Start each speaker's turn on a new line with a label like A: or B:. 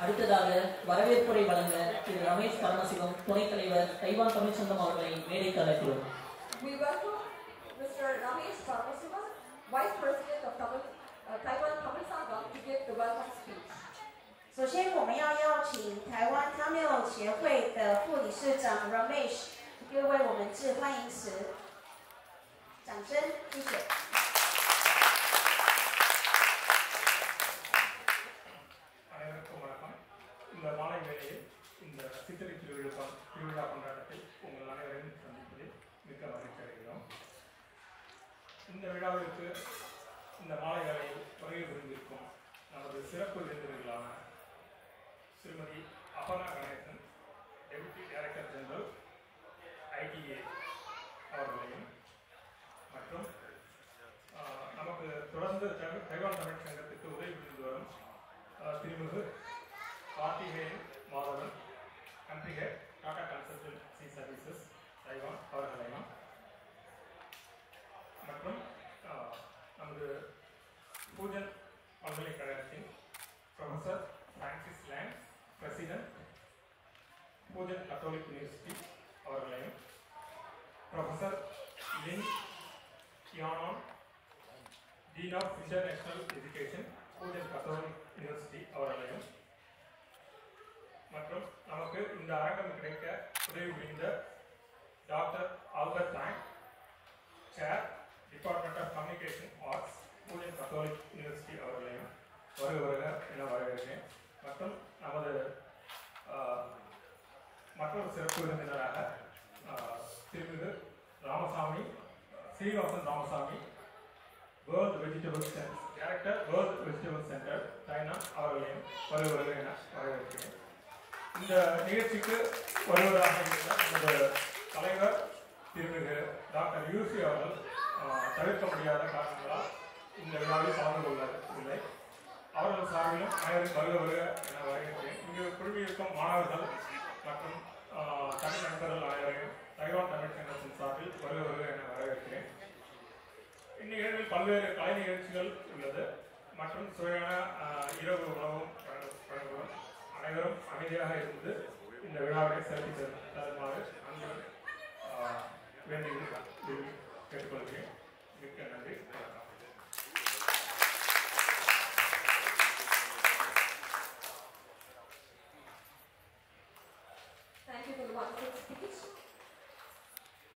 A: அடுத்ததாக வரவேற்புரை வழங்க திரு ரமேஷ் பரமசிவம் துணைத் தலைவர் தைவான் தமிழ்ச்சங்கம் அவர்களை மேடைக்கு அழைக்கிறோம்.
B: We welcome Mr. Ramesh Paramasivam, Vice President of Taiwan Tamil Sangam, to give the welcome speech.
C: 首先，我们要邀请台湾 Tamil 协会的副理事长 Ramesh 为我们致欢迎词，掌声，谢谢。
D: அனைவருக்கும் வணக்கம். இந்த மாலை வேளையில் இந்த சித்திரை திருவிழா கொண்டாட்டத்தை உங்கள் அனைவரையும் சந்திப்பதில் மிக்க மகிழ்ச்சி அடைகிறோம். இந்த விழாவிற்கு இந்த மாலை வேளையில் வருகை புரிந்திருக்கும் நமது சிறப்பு விருந்தினர்களான திருமதி Aparna Ganesan, deputy director general ITA அவர்களையும், மற்றும் நமக்கு தொடர்ந்து தைவான் தமிழ் சங்கத்துக்கு உதவி புரிந்து வரும் திருமிகு Karthikeyan Madhavan, country head Tata consultancy services Taiwan அவர்களையும், மற்றும் நமது பூஜன் பல்கலைக்கழகத்தின் professor Francis Lang, president Fu Jen Catholic university அவர்களையும், ப்ரொஃபஸர் லின் கியானான், dean of international education Fu Jen Catholic university அவர்களையும், மற்றும் நமக்கு இந்த அரங்கம் கிடைக்க உதவி புரிந்த doctor Albert Tang, chair department of communication arts Fu Jen Catholic university அவர்களையும் வருக என வரவேற்கிறேன். மற்றும் நமது மற்றொரு சிறப்பு விருந்தினராக திருமிகு Ramasamy, Srinivasan Ramasamy, world vegetable centre director, world vegetable centre China அவர்களையும் வருக என வரவேற்கிறேன். இந்த நிகழ்ச்சிக்கு வருவதாக இருந்த நமது தலைவர் திருமிகு டாக்டர் யூசி அவர்கள் தவிர்க்க முடியாத காரணங்களால் இந்த விழாவில் கலந்து கொள்ளவில்லை. அவர்கள் சார்பிலும் அனைவரும் வருக என வரவேற்கிறேன். இங்கு குழுமியிருக்கும் மாணவர்கள் மற்றும் தமிழ் நண்பர்கள் அனைவரையும் தைவான் தமிழ் சங்கத்தின் சார்பில் வருக என வரவேற்கிறேன். இந்நிகழ்வில் பல்வேறு கலை நிகழ்ச்சிகள் உள்ளது மற்றும் சுவையான இரவு உணவும் வழங்குவோம். அனைவரும் அமைதியாக இருந்து இந்த விழாவை சிறப்பித்து தருமாறு அன்புடன் வேண்டி கேட்டுக்கொள்கிறேன்.